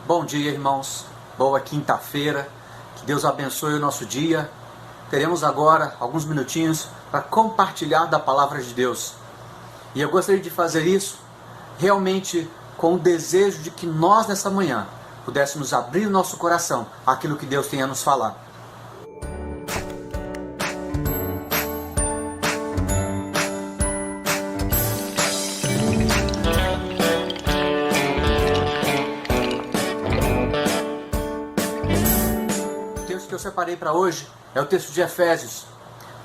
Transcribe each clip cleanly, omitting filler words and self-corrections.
Bom dia, irmãos. Boa quinta-feira. Que Deus abençoe o nosso dia. Teremos agora alguns minutinhos para compartilhar da palavra de Deus. E eu gostaria de fazer isso realmente com o desejo de que nós, nessa manhã, pudéssemos abrir o nosso coração àquilo que Deus tem a nos falar. Que eu separei para hoje é o texto de Efésios,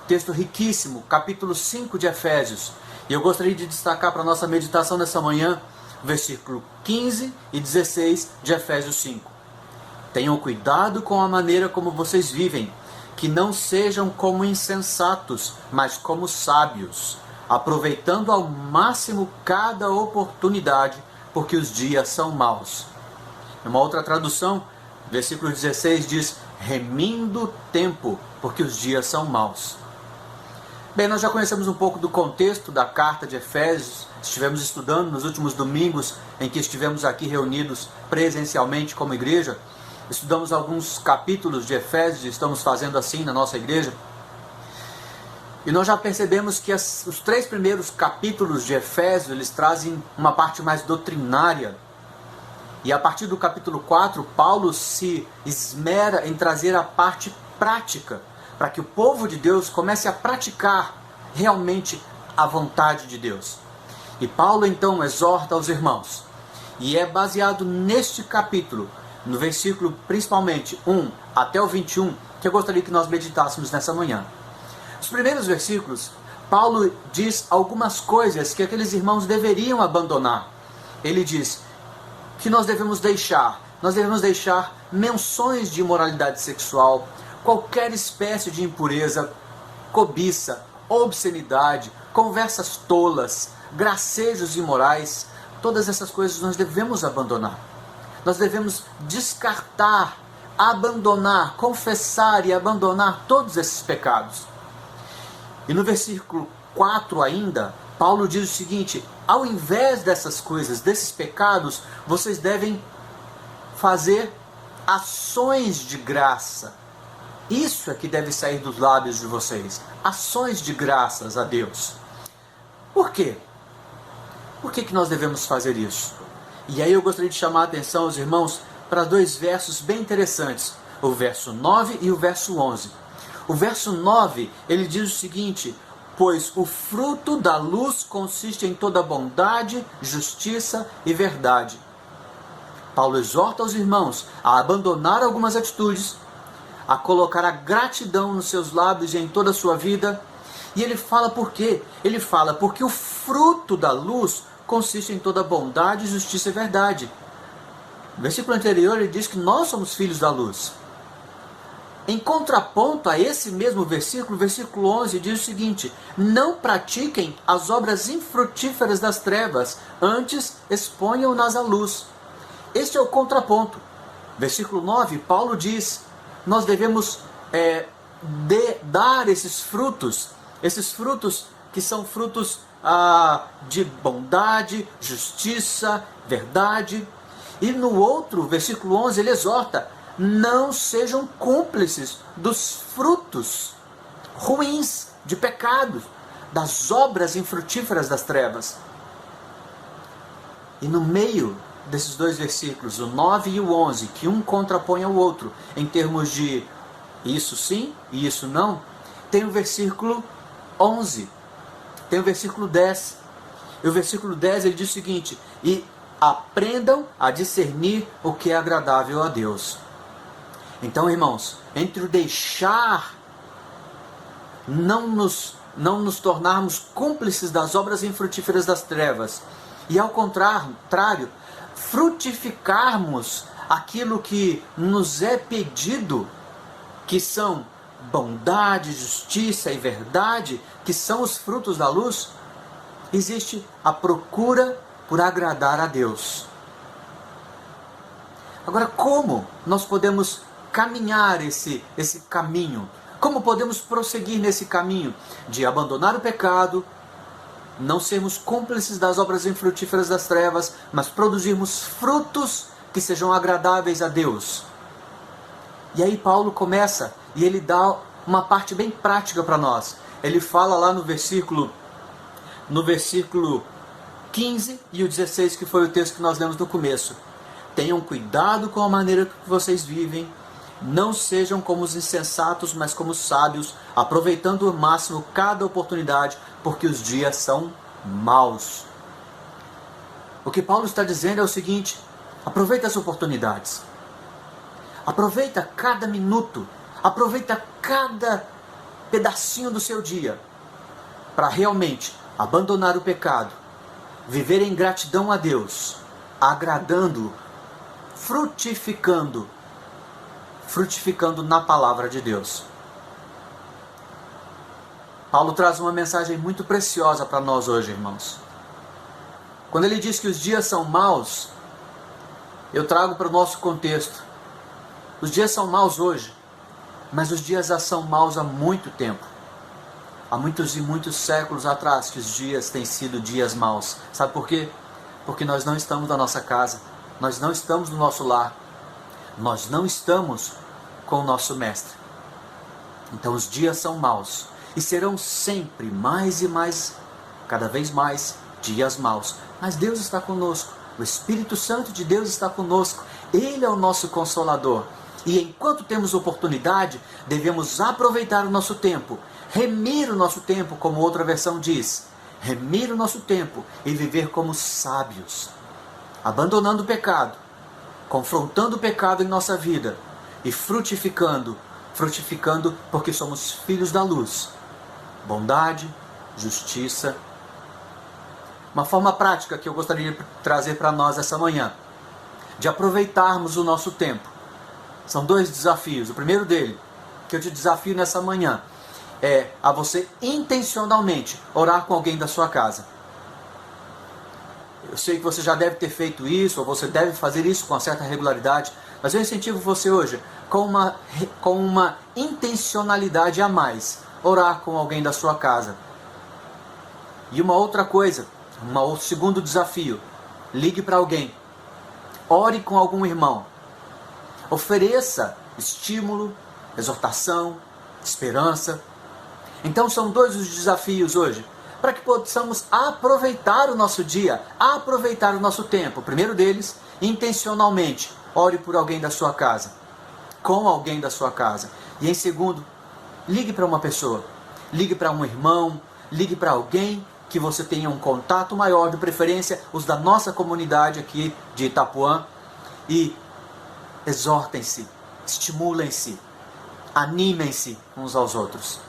texto riquíssimo, capítulo 5 de Efésios. E eu gostaria de destacar para a nossa meditação nessa manhã, versículo 15 e 16 de Efésios 5. Tenham cuidado com a maneira como vocês vivem, que não sejam como insensatos, mas como sábios, aproveitando ao máximo cada oportunidade, porque os dias são maus. Uma outra tradução, versículo 16 diz: remindo o tempo, porque os dias são maus. Bem, nós já conhecemos um pouco do contexto da carta de Efésios, estivemos estudando nos últimos domingos em que estivemos aqui reunidos presencialmente como igreja, estudamos alguns capítulos de Efésios, estamos fazendo assim na nossa igreja, e nós já percebemos que os 3 primeiros capítulos de Efésios, eles trazem uma parte mais doutrinária. E a partir do capítulo 4, Paulo se esmera em trazer a parte prática, para que o povo de Deus comece a praticar realmente a vontade de Deus. E Paulo então exorta os irmãos, e é baseado neste capítulo, no versículo principalmente 1 até o 21, que eu gostaria que nós meditássemos nessa manhã. Os primeiros versículos, Paulo diz algumas coisas que aqueles irmãos deveriam abandonar. Ele diz que nós devemos deixar menções de imoralidade sexual, qualquer espécie de impureza, cobiça, obscenidade, conversas tolas, gracejos imorais. Todas essas coisas nós devemos abandonar. Nós devemos descartar, abandonar, confessar e abandonar todos esses pecados. E no versículo 4 ainda, Paulo diz o seguinte: ao invés dessas coisas, desses pecados, vocês devem fazer ações de graça. Isso é que deve sair dos lábios de vocês. Ações de graças a Deus. Por quê? Por que nós devemos fazer isso? E aí eu gostaria de chamar a atenção aos irmãos para 2 versos bem interessantes. O verso 9 e o verso 11. O verso 9, ele diz o seguinte: pois o fruto da luz consiste em toda bondade, justiça e verdade. Paulo exorta os irmãos a abandonar algumas atitudes, a colocar a gratidão nos seus lábios e em toda a sua vida. E ele fala por quê? Ele fala porque o fruto da luz consiste em toda bondade, justiça e verdade. No versículo anterior ele diz que nós somos filhos da luz. Em contraponto a esse mesmo versículo, o versículo 11 diz o seguinte: não pratiquem as obras infrutíferas das trevas, antes exponham-nas à luz. Este é o contraponto. Versículo 9, Paulo diz: nós devemos dar esses frutos que são frutos de bondade, justiça, verdade. E no outro, versículo 11, ele exorta: não sejam cúmplices dos frutos ruins, de pecados, das obras infrutíferas das trevas. E no meio desses 2 versículos, o 9 e o 11, que um contrapõe ao outro, em termos de isso sim e isso não, tem o versículo 11, tem o versículo 10. E o versículo 10 ele diz o seguinte: e aprendam a discernir o que é agradável a Deus. Então, irmãos, entre o deixar, não nos tornarmos cúmplices das obras infrutíferas das trevas, e ao contrário, frutificarmos aquilo que nos é pedido, que são bondade, justiça e verdade, que são os frutos da luz, existe a procura por agradar a Deus. Agora, como nós podemos caminhar esse caminho? Como podemos prosseguir nesse caminho de abandonar o pecado, não sermos cúmplices das obras infrutíferas das trevas, mas produzirmos frutos que sejam agradáveis a Deus. E aí Paulo começa e ele dá uma parte bem prática para nós. Ele fala lá no versículo 15 e o 16, que foi o texto que nós lemos no começo. Tenham cuidado com a maneira que vocês vivem. Não sejam como os insensatos, mas como os sábios, aproveitando ao máximo cada oportunidade, porque os dias são maus. O que Paulo está dizendo é o seguinte: aproveita as oportunidades. Aproveita cada minuto. Aproveita cada pedacinho do seu dia para realmente abandonar o pecado, viver em gratidão a Deus, agradando-o, frutificando na palavra de Deus. Paulo traz uma mensagem muito preciosa para nós hoje, irmãos. Quando ele diz que os dias são maus, eu trago para o nosso contexto. Os dias são maus hoje, mas os dias já são maus há muito tempo. Há muitos e muitos séculos atrás que os dias têm sido dias maus. Sabe por quê? Porque nós não estamos na nossa casa, nós não estamos no nosso lar, nós não estamos com o nosso mestre. Então os dias são maus e serão sempre mais e mais, cada vez mais, dias maus. Mas Deus está conosco, o Espírito Santo de Deus está conosco, Ele é o nosso Consolador. E enquanto temos oportunidade, devemos aproveitar o nosso tempo, remir o nosso tempo, como outra versão diz, remir o nosso tempo e viver como sábios, abandonando o pecado, confrontando o pecado em nossa vida e frutificando porque somos filhos da luz, bondade, justiça. Uma forma prática que eu gostaria de trazer para nós essa manhã, de aproveitarmos o nosso tempo. São dois desafios. O primeiro dele, que eu te desafio nessa manhã, é a você intencionalmente orar com alguém da sua casa. Eu sei que você já deve ter feito isso, ou você deve fazer isso com uma certa regularidade, mas eu incentivo você hoje, com uma intencionalidade a mais, orar com alguém da sua casa. E uma outra coisa, um segundo desafio, ligue para alguém, ore com algum irmão, ofereça estímulo, exortação, esperança. Então são dois os desafios hoje, para que possamos aproveitar o nosso dia, aproveitar o nosso tempo. O primeiro deles, intencionalmente, ore por alguém da sua casa, com alguém da sua casa. E em segundo, ligue para uma pessoa, ligue para um irmão, ligue para alguém que você tenha um contato maior, de preferência os da nossa comunidade aqui de Itapuã, e exortem-se, estimulem-se, animem-se uns aos outros.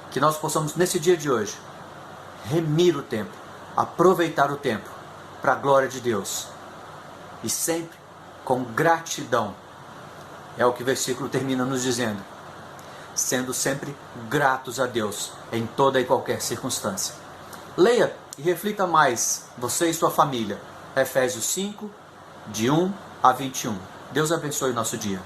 Que nós possamos, nesse dia de hoje, remir o tempo, aproveitar o tempo para a glória de Deus. E sempre com gratidão. É o que o versículo termina nos dizendo. Sendo sempre gratos a Deus em toda e qualquer circunstância. Leia e reflita mais, você e sua família. Efésios 5, de 1 a 21. Deus abençoe o nosso dia.